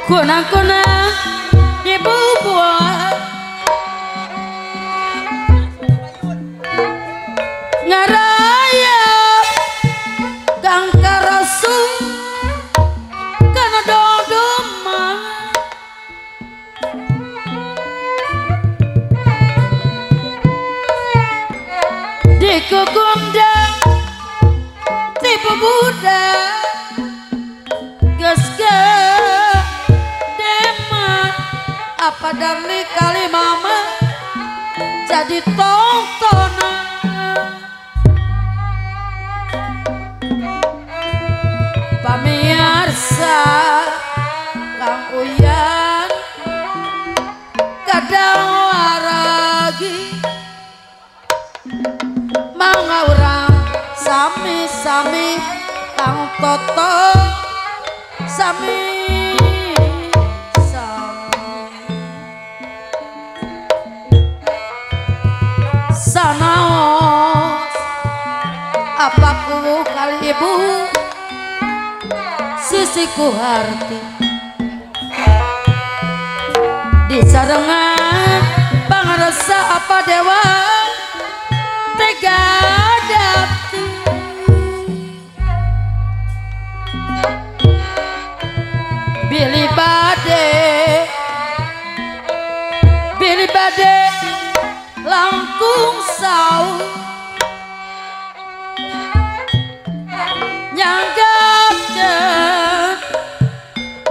kunang-kunang dibubuat ngarayap kang karasu kana dodoma dikugumdang tipe budak geske deman apa dari kali mama jadi tontonan pamirsa Kang Uyan kadang waragi mangga urang sami-sami Kang Toto sami sanaos apaku kali ibu sisiku harti disarengan pangarasa apa dewa tega dapti Billy bade langkung sau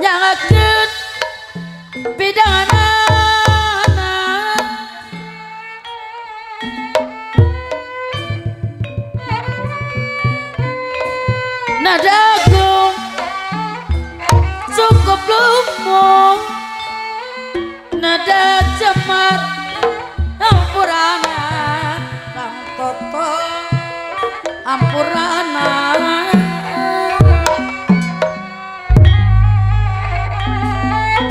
nyangakeun bidanganana nadagung cukup lumung nada cemar ampurana Kang Toto ampurana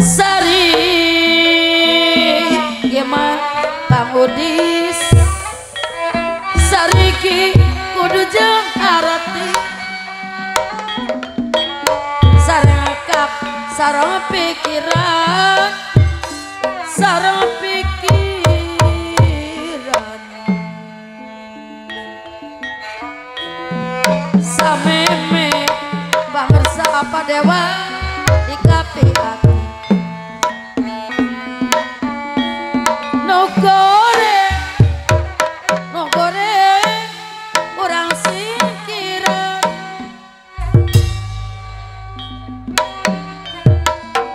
sari gema Kang Udis sariki kudu jeung arati sarengkap sareng pikiran sareng pikiran sameme pangersa apa dewa di kapi hati no goreng urang singkiran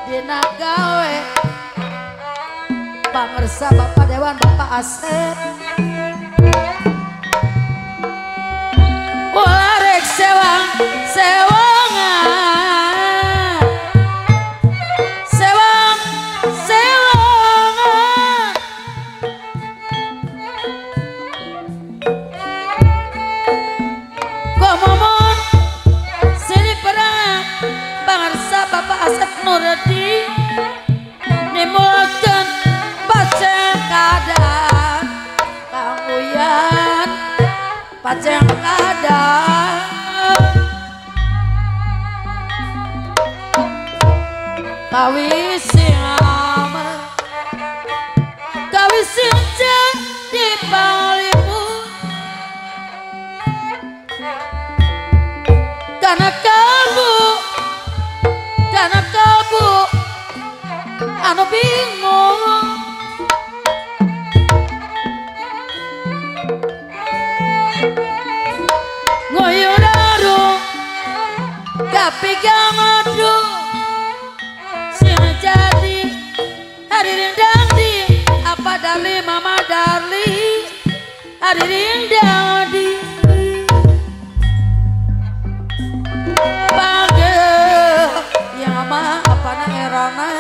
dina gawe pangersa Bapak Dewan Bapak Asep warek sewangan komomon sini perang pangersa Bapak Asep Nurdi nimulkeun paceng kadang Kang Uyan paceng kadang kawising di palimu karena kamu anu bingung ngoyorarung tapi gamadu sing jadi hari rindang di apa dali mama dali hari rindang di pageh yang ama apa na erana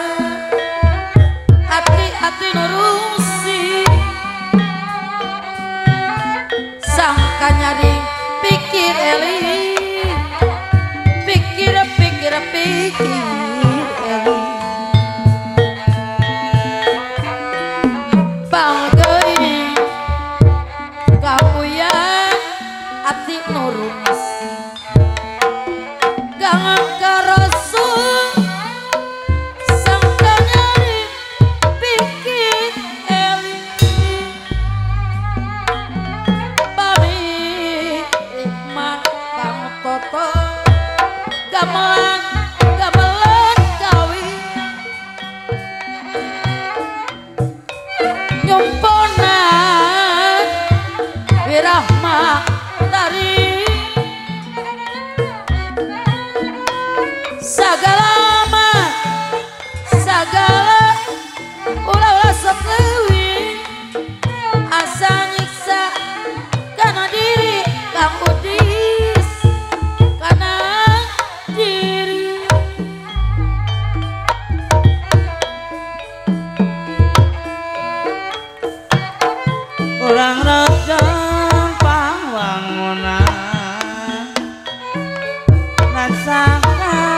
hati nurusi sangka nyaring pikir eli pikir eli banggeing kamu ya hati nurusi gangan karasu sagala mah sagala ulah-ulah sepewi asa nyiksa kana diri Kang Udis kana diri urang rejeng pangwangunan nasaka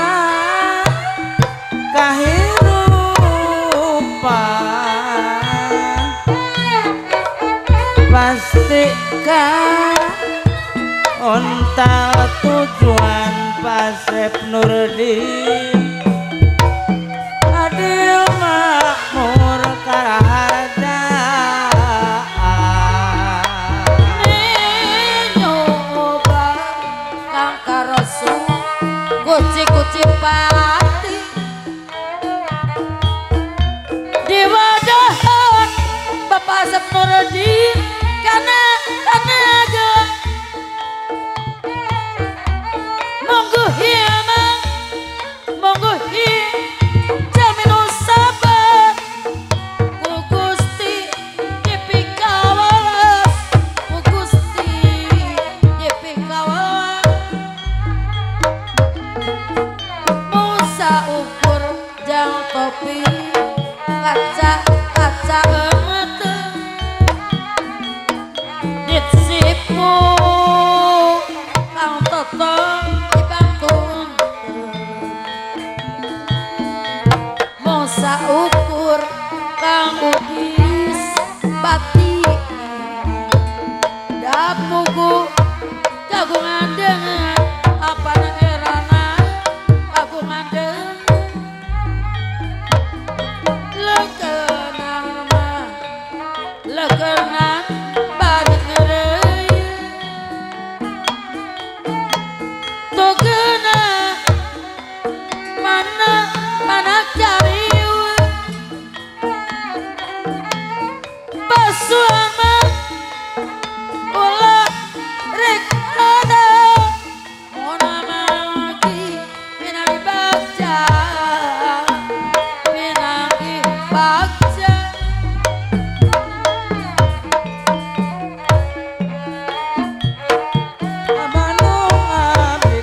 kahirupan pastikan onta tujuan Pasep Nurdin adil makmur karaharjaan nyoba Kang Karosu kuci-kuci pati di wadahan Bapak Asep Nurdin karena aja monggo hiamang monggo hi jamin sabar ku Gusti dipikawalas ku Gusti dipikawalas Musa ukur jang topi kaca emete ditsipmu Kang Toto dibangkun Musa ukur Kang Udis bati dapuku kagungan dengan apa erana kagungan dengan lekenan mah lekenan balik ngerei tokena mana cari basuhan mah ulah rek ada mona magi pinagi baca pinagi baca Kabandung abdi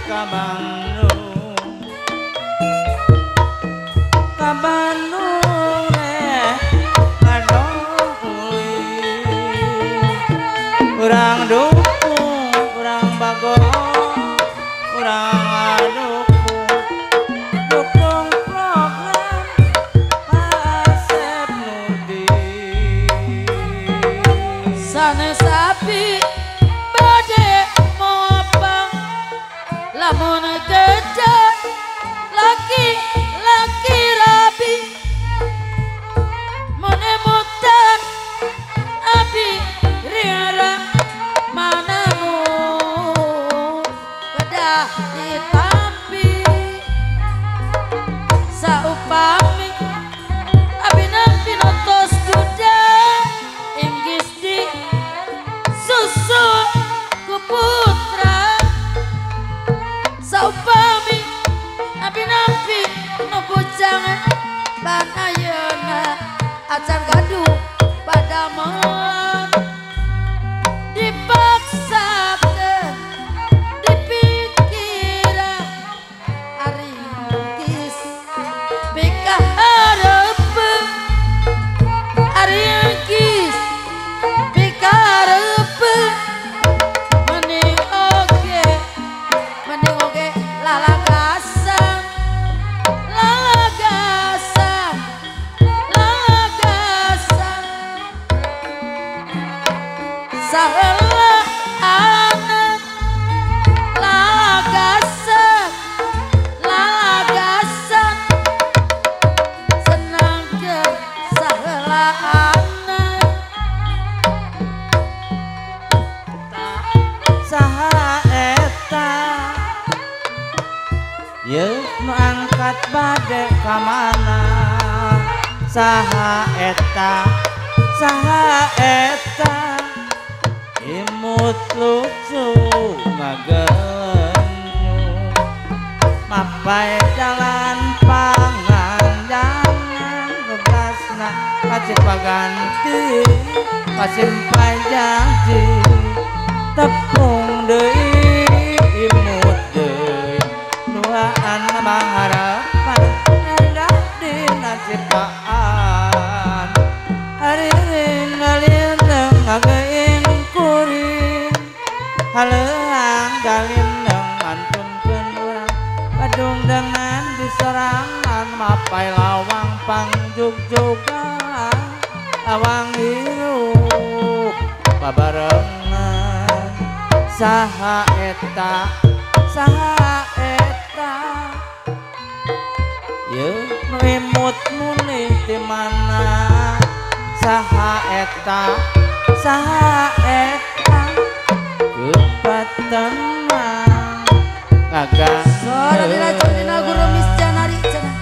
Kabandung reh ngadong urang dukung urang bagong urang dukung program Pasep Nurdin sana sapi bade mopang lamun gejak laki rabi menemutan abi riara manamu kedah ditampi saupami abi nampi notos duda inggis di susu ku putra saupami abi nampi no pujangan ban ayeuna acan gaduh pada melan dipaksakeun dipikiran ari geus pikahareupeun ari geus pikahareupeun mending oge lalagasan saheula anak lalagasan senang ke saheula anak saha eta ye nu angkat bade ka mana saha eta imut lucu ngagenyu mapai jalan paganti pasimpai janji tepung deui imut deui nuaan manghareupan endah dina ciptaan haririn ngalindeng ngageing kuring haleang galindeng mantunkeun urang badung dengan diserangan mapai lawang pangjug-jugan lawang hirup babarengan saha eta ye nu imut muni di mana saha eta kepatenang gagang Sora diracun dina guru misjanari cenah.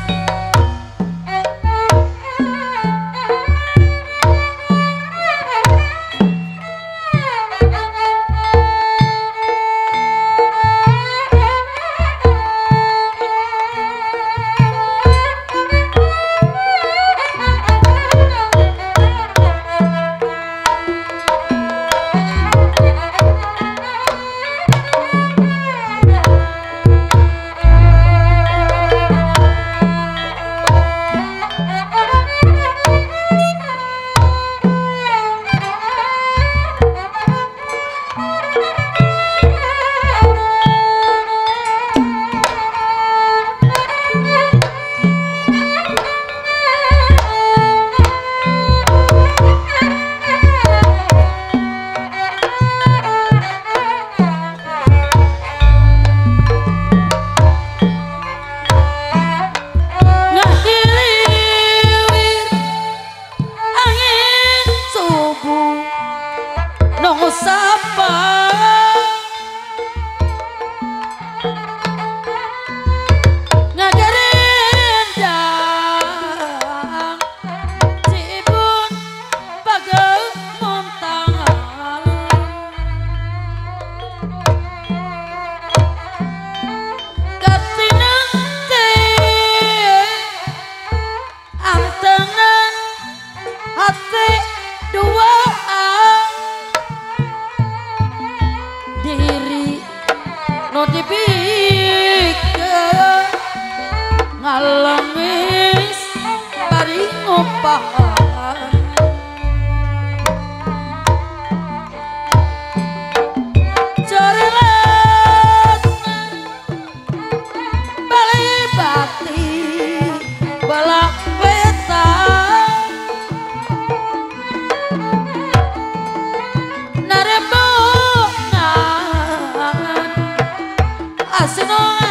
Ngalamis bari ngupahan Corelat bali bati balak peta narebongan asinongan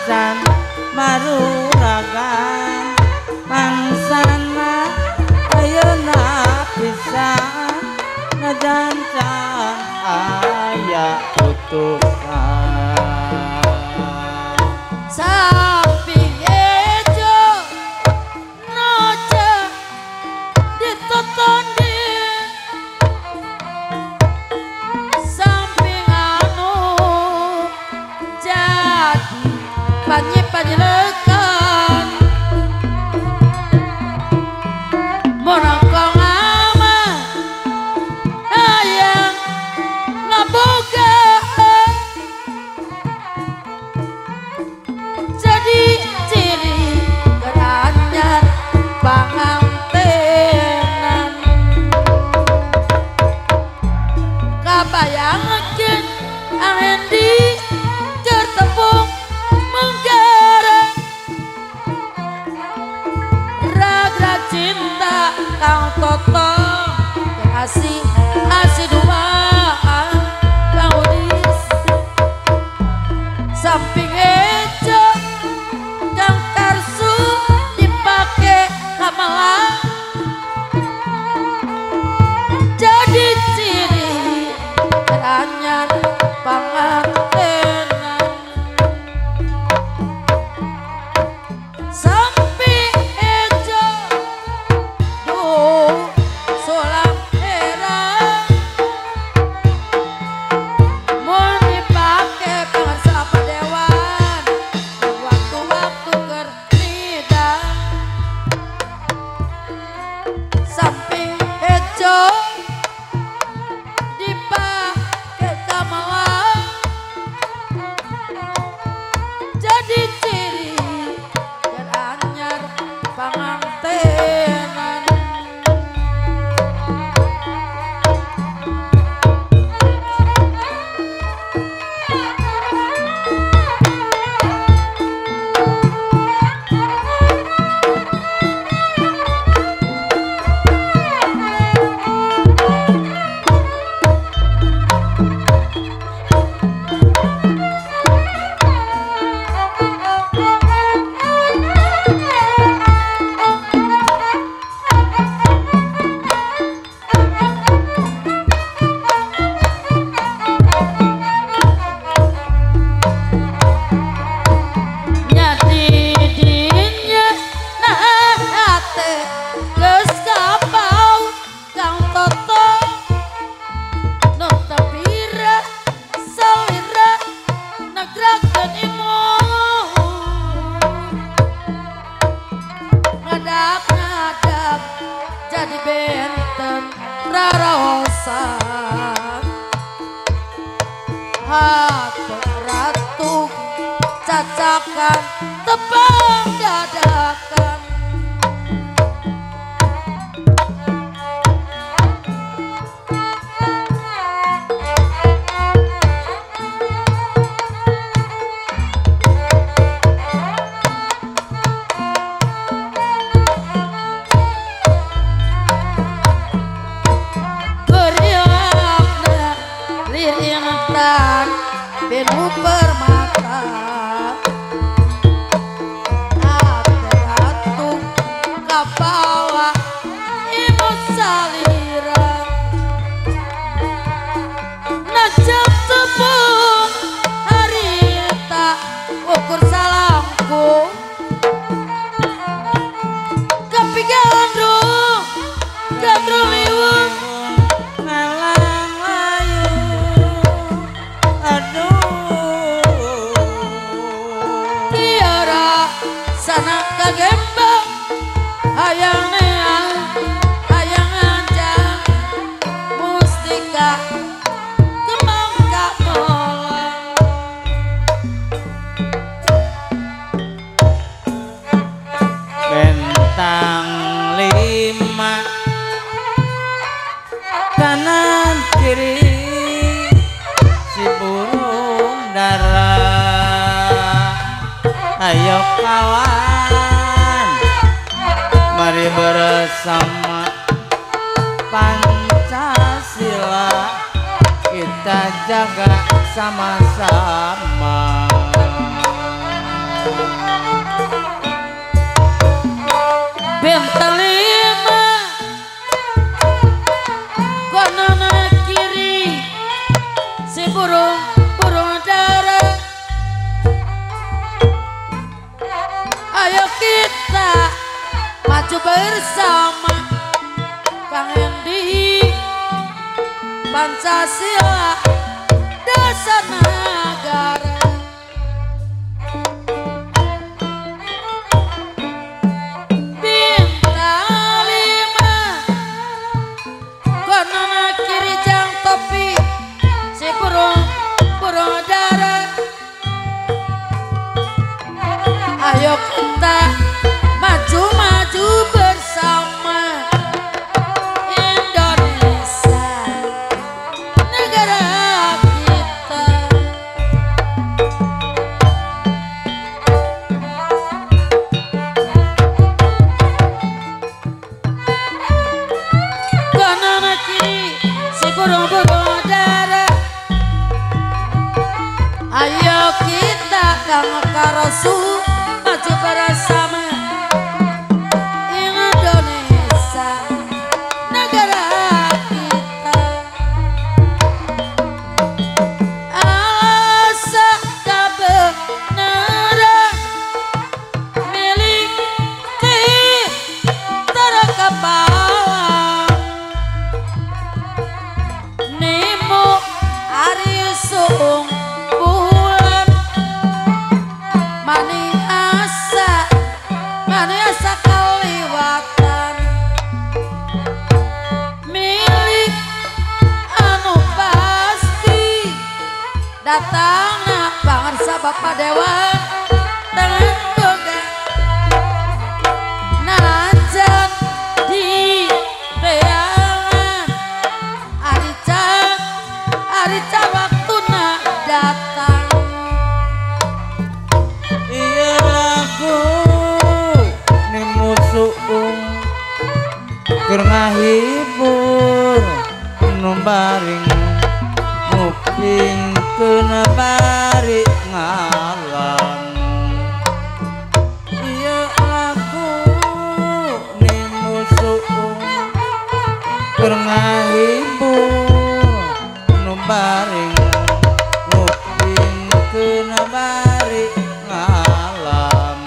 pisan maruragan mangsana ayeuna pisan ngajancan aya utusan samping ejo noja ditotondi samping anu jadi panyilekan monongkong ama ayang ngaboga jadi ciri kerannya pangantenan kabayangeun ahendi keur tepung menggarang rag-rag cinta kang toto kasih asih dua kang udis samping ejo kang karsu dipake kamalang jadi ciri keranyan pangantenan samping ejo duh sulam herang mun dipake pangarsa padewan waktu-waktu keur nidang samping ejo dipake kamalang jadi ciri keranyan pangantenan nyadidinya nah hate geus kapau kang toto nu tapira salira nagrakeun imut ngadak-ngadak jadi benten raraosan hati ratu cacakan tepang dadakan Geriakna lirintan benu permata ratu kabawa ibu salira najab tepung harita ukur salamku kapi gandrung liwung ngalang layu aduh tiara sana kagembang hayang neang hayang anjang mustika kembang kamolang bentang lima kanan kiri si burung dara ayo kawan mari bersama Pancasila kita jaga sama-sama Bintang 5 kanan kiri si burung dara. Ayo kita maju bersama Kang Endi Pancasila dasar negara. Bintang 5 kanan kiri jang topi si burung dara. Ayo kita maju bersama Indonesia negara kita. Kanan kiri si burung dara. Ayo kita kang karasu maju bersama Indonesia negara kita. Asa kebenaran milik kita kapalang nemu ari sung bulan mani asa kaliwatan milik anu pasti datangna bangsa Bapak Dewa dengan boga najan di reangan arica waktuna datang. Iya lagu suung keur ngahibur numbaring nguping keuna bari ngalam. Ieu lagu nimu suung keur ngahibur numbaring nguping keuna bari ngalam.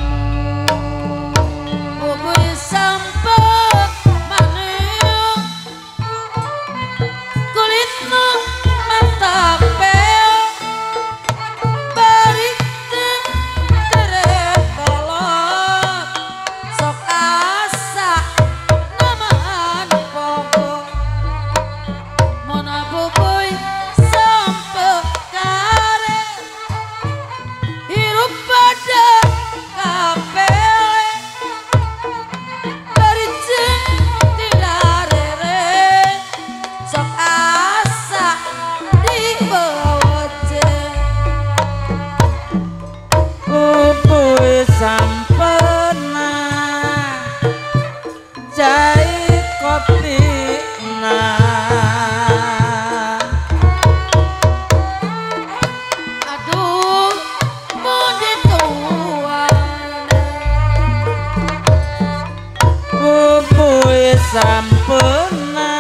Sampurna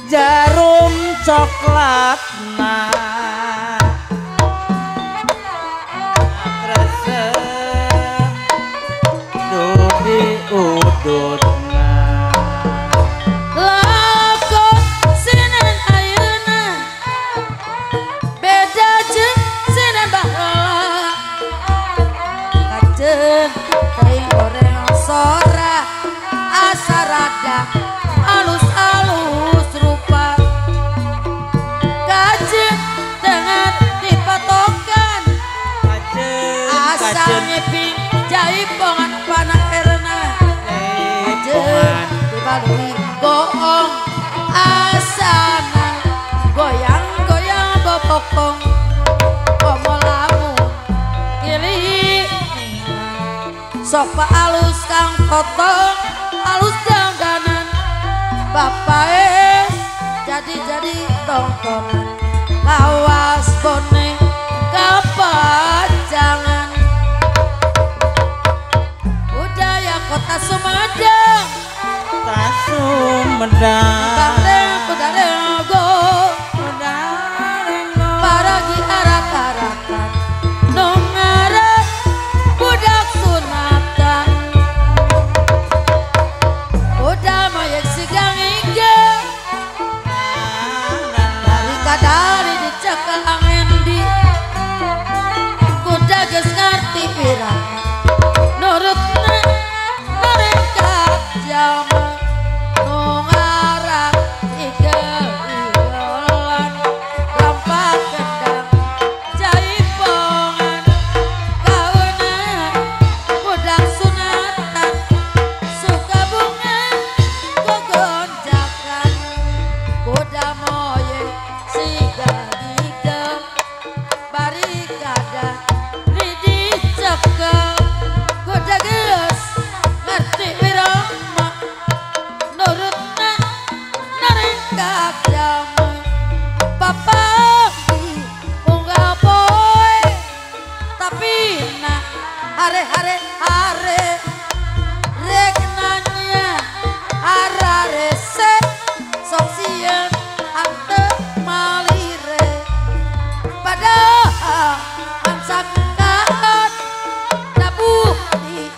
jarum coklatna kresek dubi udutna lakon sinen ayeuna beda jeung sinen baheula kaceung teuing goreng sora asarada alus-alus rupa kajeun dengan dipatokan asal ngeping jaipongan panah erna kajeun dibalui goong asana goyang-goyang bopokong komolamu kiri sok alus kang potong alus dandanan Bapak jadi tontonan lawas bonek kepanjangan budaya kota Sumedang tak Sumedang Kudarego paragi arak-arakan nongaran budak sunatan udah mayek sigang iga dari kadari dicekal angin di kuda geus ngarti pirang nurutna mereka jama nongaran iga igolan rampak kendang jaipongan kaunan budak sunatan suka bunga gogonjakan kuda moye siga giga barikada lidi cekel kuda geus ngerti birama nurutna naringkak jama papagi unggal boy tapi na hare rek nanya harare se sok sieun hanteu malire padahal ansakahan da bukti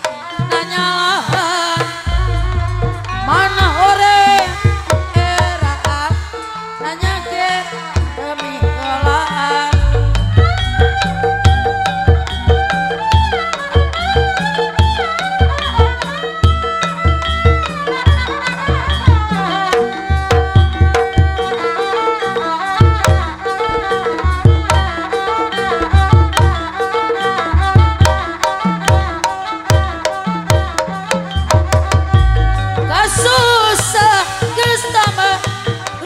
nanyalahan mana horeng eraan nanya ge demi kelaan kasusah geus tambah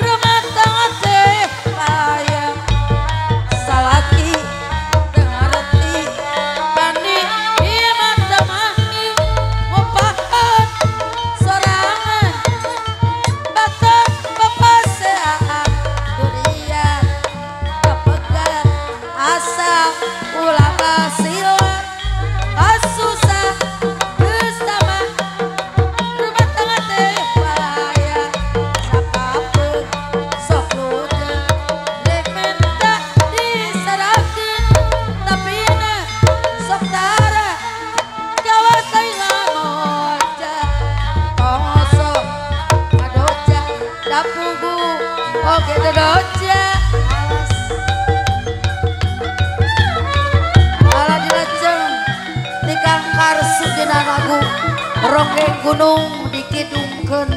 rumah tangga teh layang salaki teu ngarti bani ieu mah teu mani ngupahan sorangan batak papaseaan durian kepegat asa ulah basilan kasusah geus tambah rumah tangga teh layang sakapeung sok ludeung rek menta diserakeun tapina sok tara gawa saingan oja tongso adoja dapugu oge dodoja ala dilajeng tikang karsu dina lagu ronggeng gunung dikidungkeun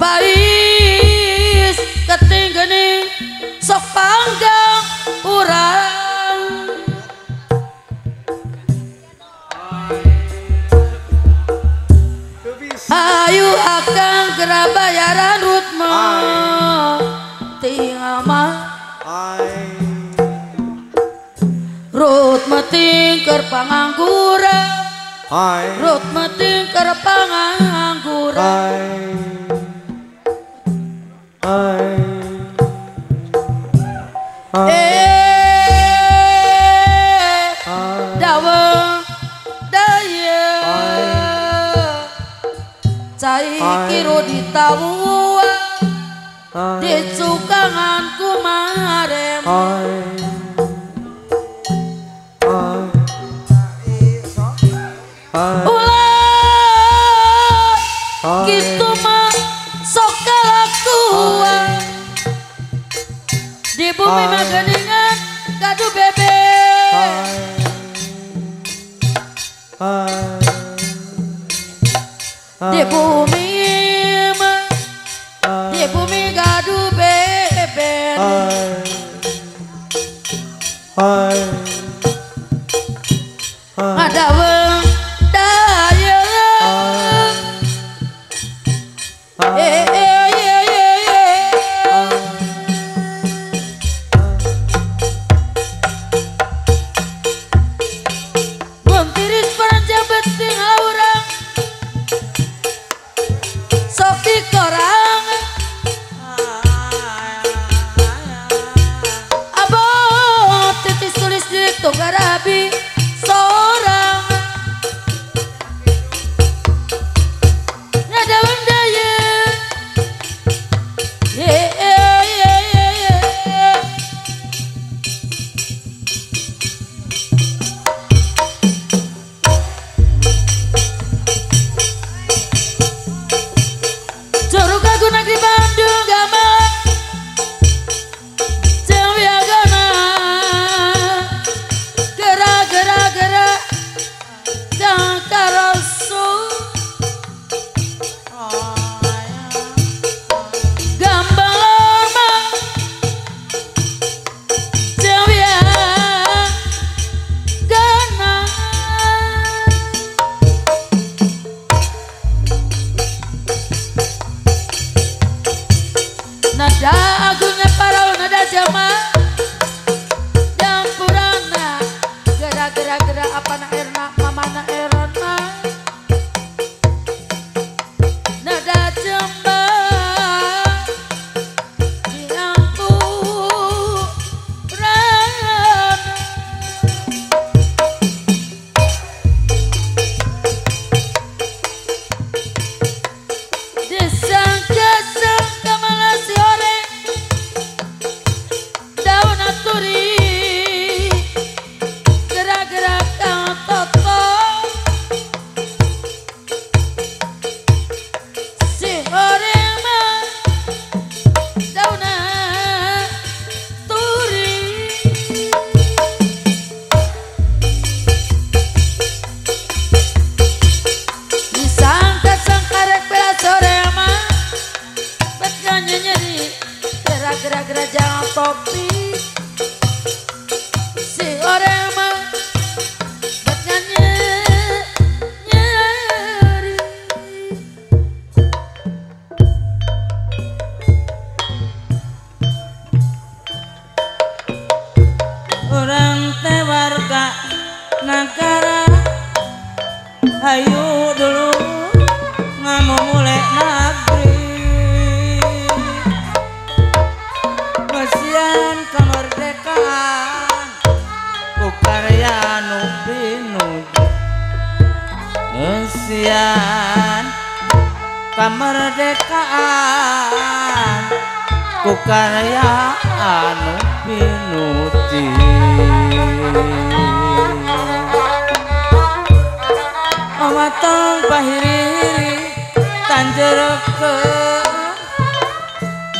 bais ketinggening sok panggang urang ayu akang kera bayaran rutma tinggal mah rut meting ker pangangguran rut meting ker pangangguran dawang daya cai kiro ditawua dicukangan kumarem ulah gitu mah sok kalakuan di bumi mah geningan gaduh bebe di bumi mah di bumi gaduh bebe ada weng daya bom tiris panjang beting aurang sok dikorang abot titis tulis di tunggarabi seorang ngada wendaya Curug Agung Negeri Bandung Gama Jawiagana Gera Jangkarasu Gambang Lama Jawiagana nada agungnya parau nada jama jampurana gera apa na erna mama na erna nada jamba diampurana disangka-sangka malah si ore daun aturi gerak-gerak kang toto si ore mah daun aturi disangka-sangka rek bela sore mah betnya nyeri gerak-gerak jangan topi si orang mah betnya nyeri orang teh warga negara hayu dulu ngamulai negeri mesian kemerdekaan ku karya nu pinuju mesian kemerdekaan ku karya anu pinuji awatong pahiri tanjerekeun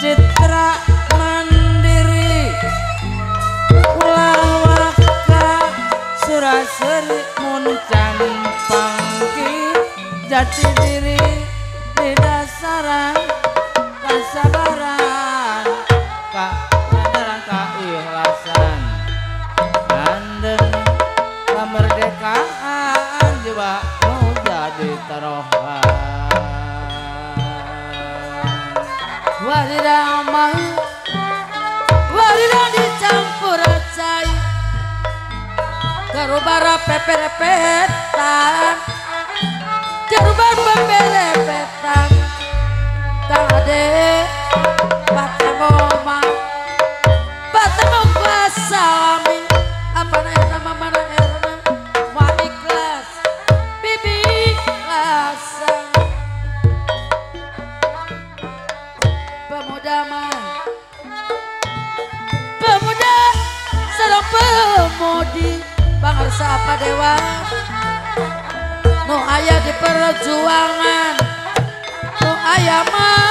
citra mandiri ulah warga suraseri muncan pangki jati diri di dasaran kesabaran kesadaran keikhlasan dan kemerdekaan jiwa menjadi taruhan wadidah mau wadidah dicampur cai kerubara peperepetan kerubar peperepetan kade patemo kuasami apa nama mana erna ma ikhlas bibi ikhlas pemuda sareng pemudi bangsa apa dewa nu aya di perjuangan nu aya mah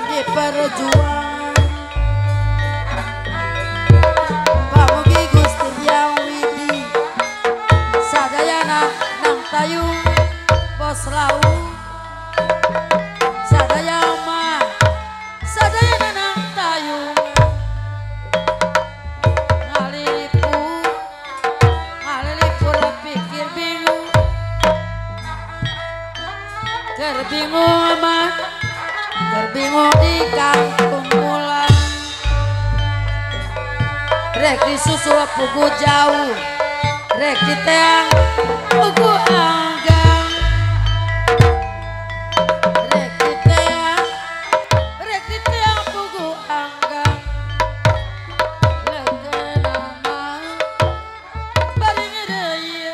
di perjuangan pamugi Gusti Hyang Widi sadayana nang tayung bos lau sadayana nang tayung ngalilipur pikir bingung terbingung mah terbingung di kampung mulang rek disusul pugu jauh rek diteang pugu anggang rek diteang pugu anggang legenama baring deui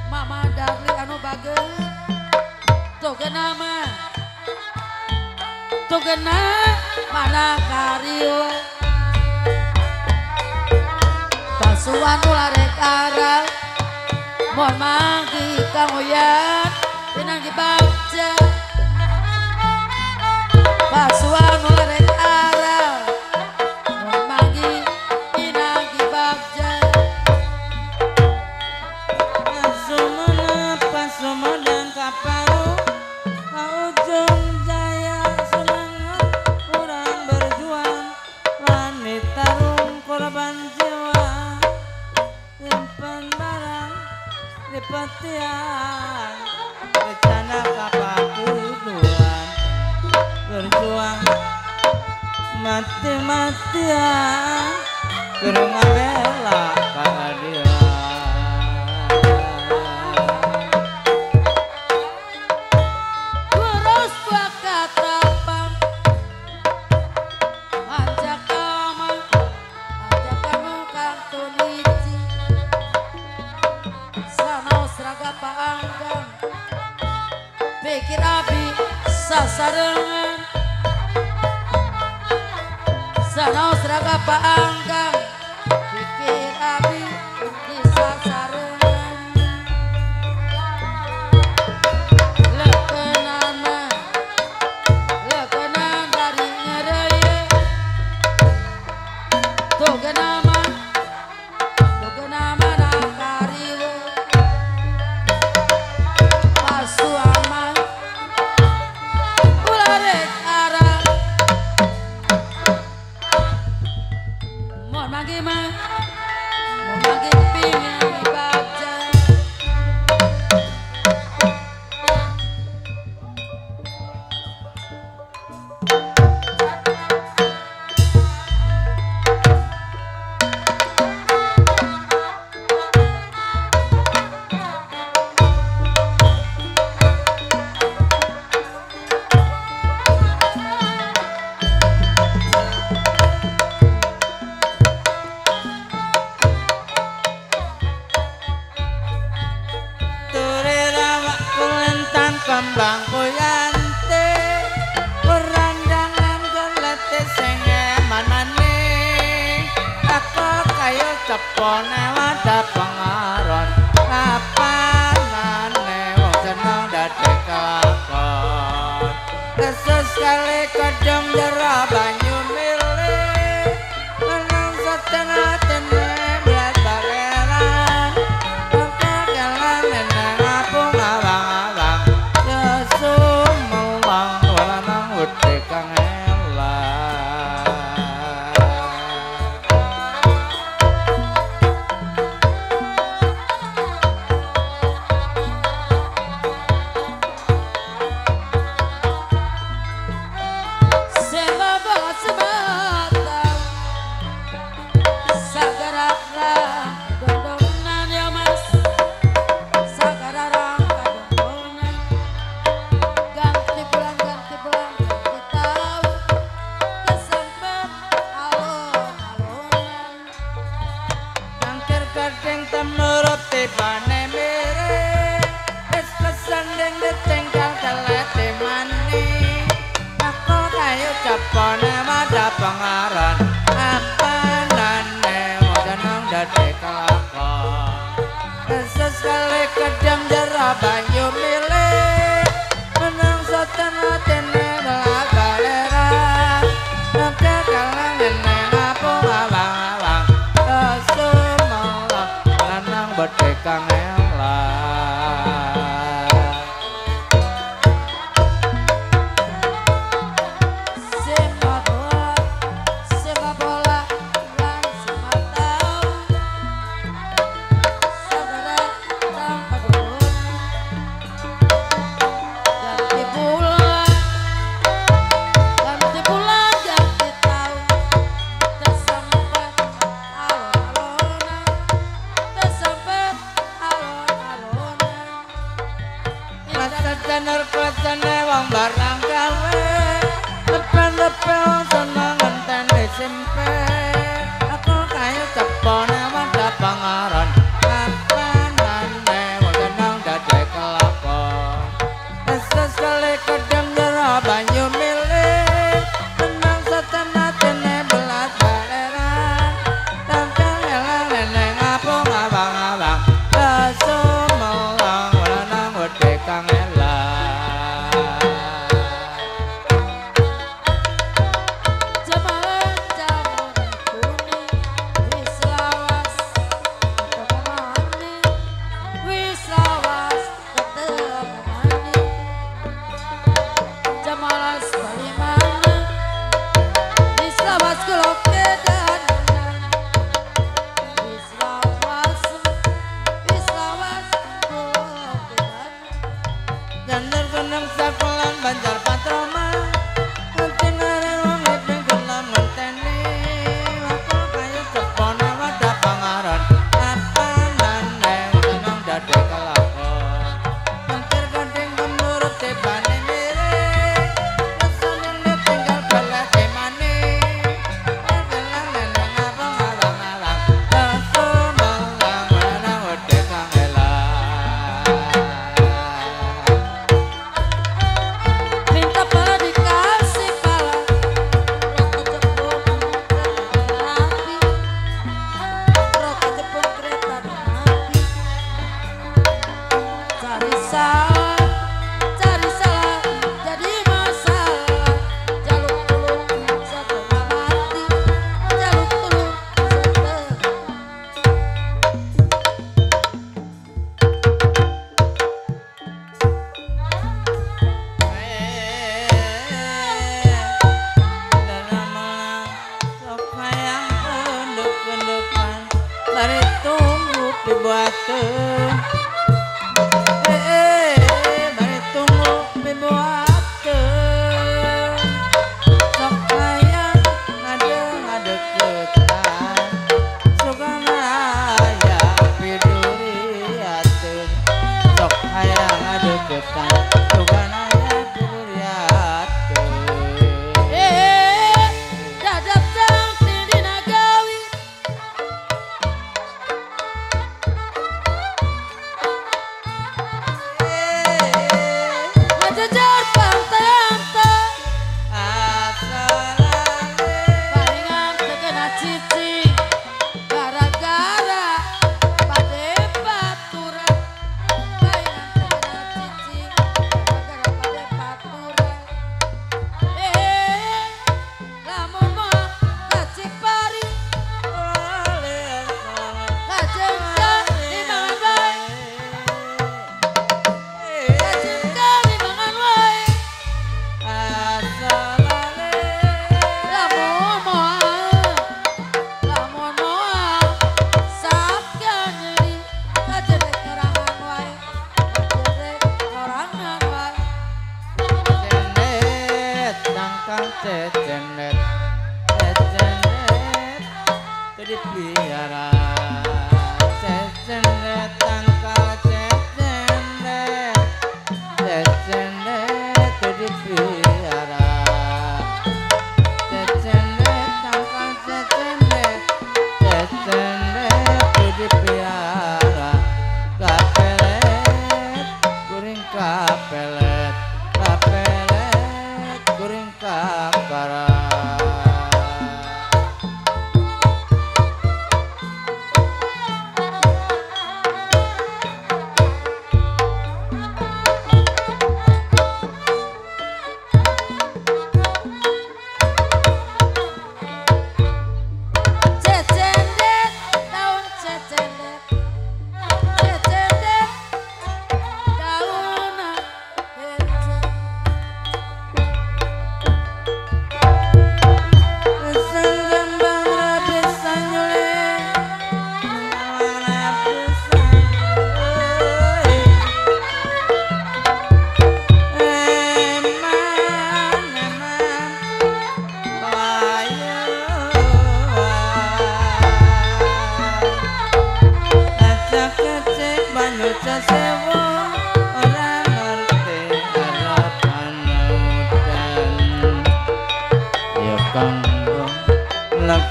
mama Darli anu bageut togena mana kario pasuan ulah rek arang mohon manggi Kang Oyan pinang dibagja pasuan ulah rek arang mohon manggi pinang dibagja pasumana kaparu ujung jaya semangat kurang berjuang wanita rung korban jiwa simpan barang di petian rencana kapakuduan berjuang mati-matian kurang bela keadilan pikir abi sasarengan sanaos raga paanggang pikir abi di sasarengan lekenan dari ngereye togenama nakariwe pasuama ularek arang mohon manggi pingin dibaca kembang kuyante perandangan gelete sengeman maning aku kayu cepone wadah pengaron kapanane wong seneng dadi kelakon kesus kali kedong jero banyu milih menang setengah tenem belas bageran untuk jalan neneng apung awang-awang sumawang walanang wedi kang banyu milih menang soten atene belah galera nangke kalang neneng apung awang-awang kesumelang lanang bedekang Tener kletene wong barang gawe lepen-lepen wong seneng ngenteni simpe aku kayu cepone wanda pangaran kapanane wong seneng dadi kelakon sesekali kedeng jero banyu milih menang soten atene belas baleran tampil elang-eleng apung abang-abang kesumelang lanang wedhe kang Jander kenang sakulan banjar patroma ngentinare wong iping gelam ngenteni wakul kayu cepone wadah pangaran apanane seneng dadi kelakon mentir gading menurut tebane mirip rasane ditinggal belah demane gelang neneng abang-abang kesumelang lanang wedhe kang elang Mari tunggu dibuateun mari tunggu dibuateun sok hayang ngadeketan sugana aya piduriateun sok hayang ngadeketan sugana aya piduriateun dadap tang dina gawi ngajajar pantai-anta palingan tegena cici gara-gara pade baturan palingan tegena cici gara-gara pade baturan lamun moal kacipari kacengkeun di mangan bae kacengkeun di mangan wae lamun moal sakit nyeri kajedek orangan wae kajedek orangan wae cenet tangkang cecenet cecenet tadi piara cecenet tangkal cecenet cecenet tadi piara cecenet tangkal cecenet cecenet tadi piara kapelet kuring kapelet kapelet kuring kapara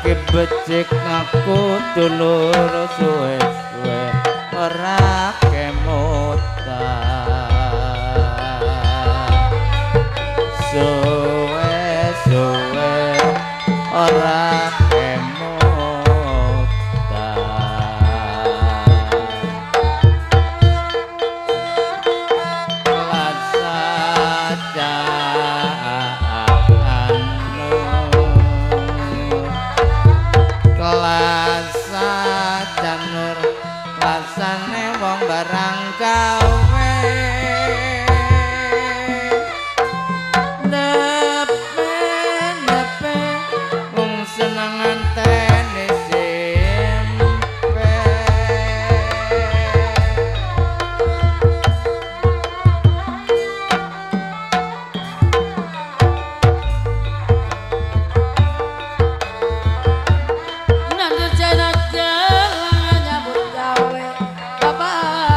iki becik aku dulur suwe-suwe ora kemutan suwe-suwe ora barang gawe nepe wong senengan tenis simpe nandur jalan nyambut gawe bapak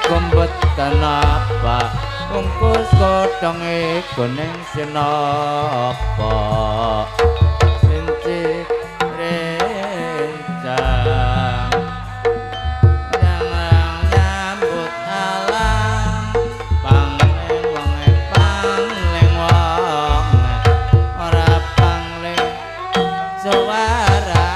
Kumpet kenapa bungkus godhong kuning sinapa rincik rencang jangan nyambut alam pangling wonge pangling wonge ora pangling suarane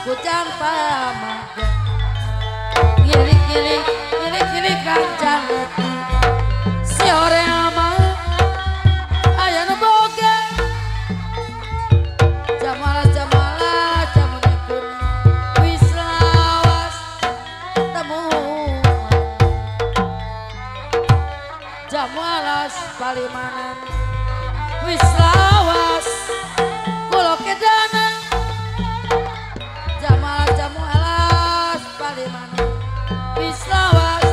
Kujang pamaga gilik kancang leti si ore amal ayana boga jamalah jamune kuning wis lawas temu jamalas palimanan wis lawas kulo kedana jamu alas palimanan wis lawas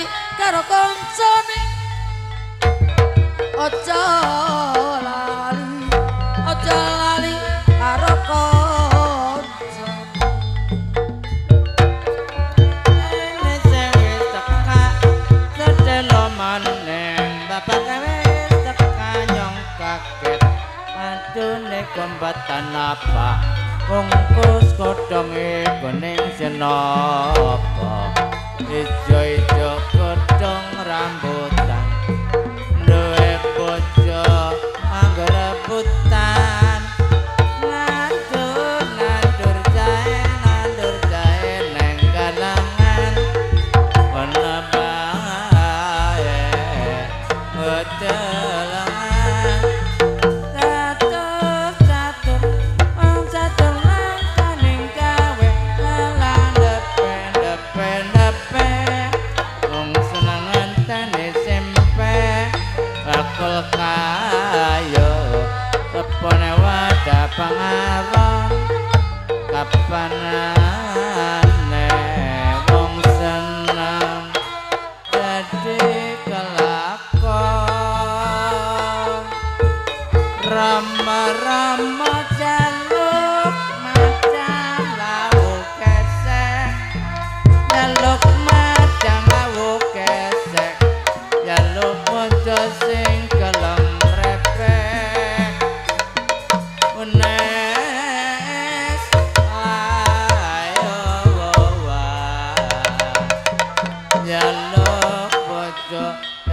lali karo koncone ojo lali karo koncone ini sewis teka sedelo maneng bapak wis teka nyong kaget adune kombatan apa bungkus kodhonge bening senapa ijo-ijo kodhong rambutan duwe bojo anggo rebutan nandur jahe neng galangan ana bae wedelangan kayo kepone wadah pangaron kapanane wong seneng dadi kelakon rama-rama jaluk macam lawu kesek jaluk macam lawu kesek jaluk bojo sing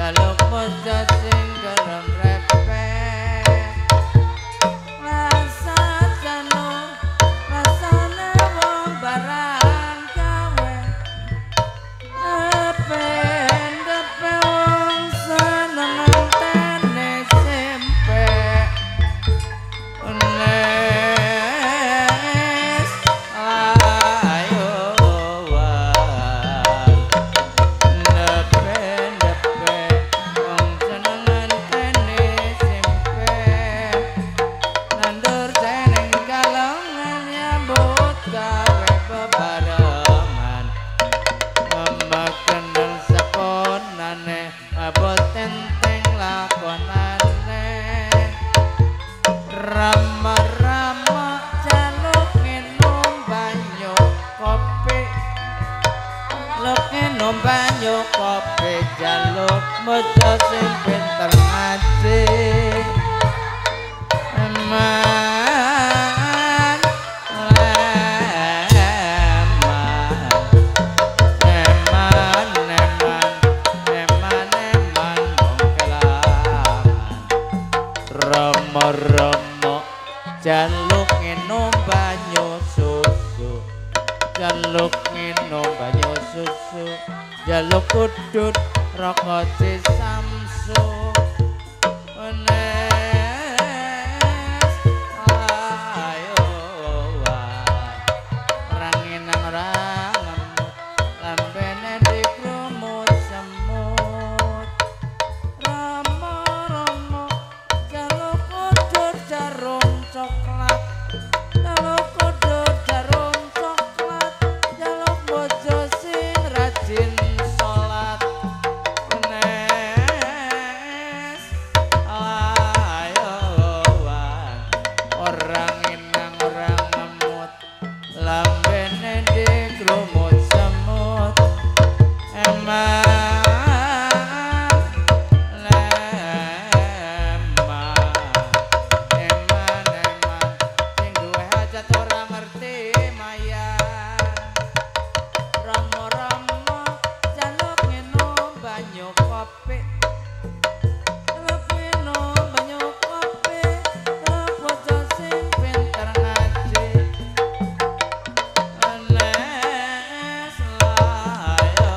jaluk bojo sing gelem repek rasa jenuh rasane wong barang gawe depe wong seneng antene sempek nes ayo rama-rama jaluk minum banyu kopi jaluk bojo sing pinter ngaji eman rama-rama jaluk minum banyu susu jaluk minum banyu susu jaluk kudut rokok samsu nes ayo orang inang orang ngemut lambene dikrumut semut rama-rama jaluk kudut jarum coklat jaluk kudut jarum coklat jaluk bojo sing rajin salat nes ayo orang inang orang ngemut lambene dikrumut semut eman sing duwe hajat ora ngerti maya rama-rama jaluk minum banyu kopi jaluk minum banyu kopi jaluk bojo sing pinter ngaji nes layowan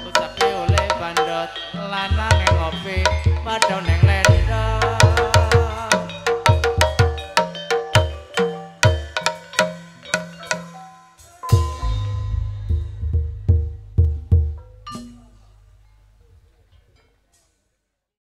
ucape oleh bandot lanang ngopi padha